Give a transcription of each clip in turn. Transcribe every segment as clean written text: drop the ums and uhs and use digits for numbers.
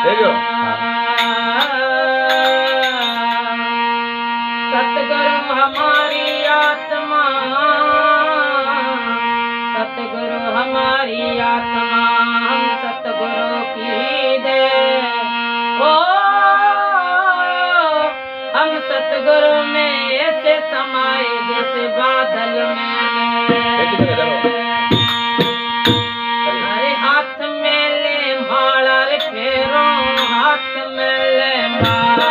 देखो सतगुरु हमारी आत्मा, सतगुरु हमारी आत्मा, हम सतगुरु की दे। ओ हम सतगुरु में ऐसे समाए जैसे बादल में। अरे हाथ में ले माला रे फेरो, हाथ में ले माला।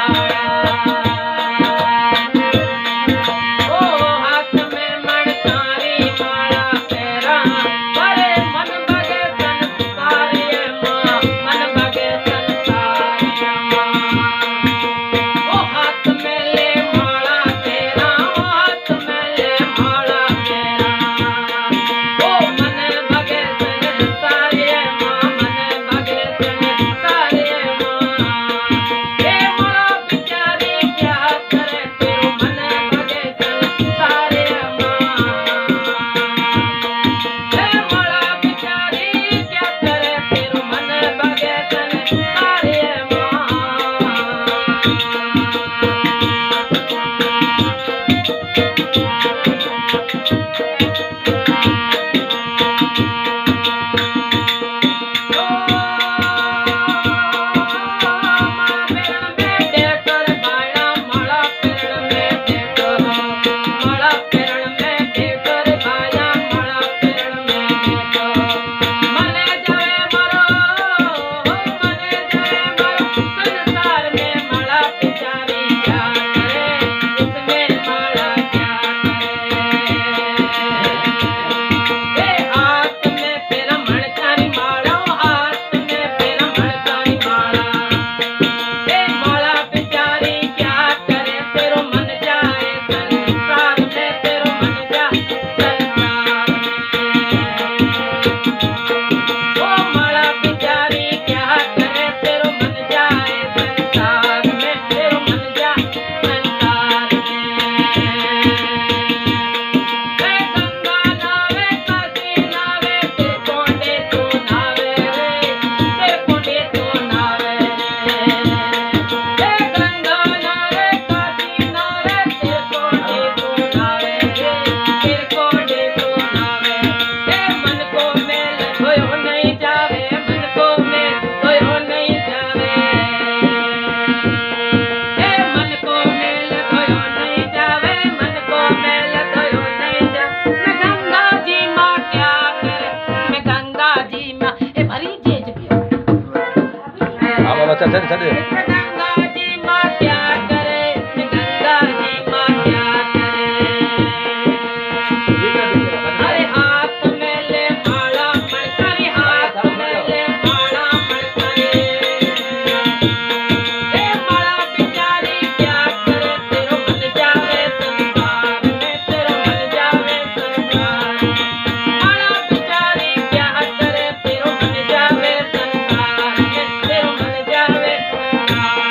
ओ हाथ में मणकारी माला फेरा, अरे मन बगे संसारिये माँ, मन बगे संसारिये माँ। ओ हाथ में ले माला फेरा, ओ हाथ में ले माला फेरा। ओ मन बगे संसारिये माँ, मन बगे संसारिये माँ। हे माला बिचारी क्या करे तेरो मन बगे संसारिये माँ। हे माला बिचारी क्या करे तेरो मन बगे संसारिये माँ। चल चल चल गंगा जी माँ क्या करे, गंगा जी माँ क्या करे। अरे हाथ में ले माला मणकारी, हाथ में ले माला मणकारी। हे माला बिचारी क्या करे तेरो मन जावे संसार में, तेरो मन जावे संसार। माला बिचारी क्या करे तेरो मन जावे संसार में, तेरो मन जावे संसार।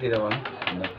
નથી રહેવાનું.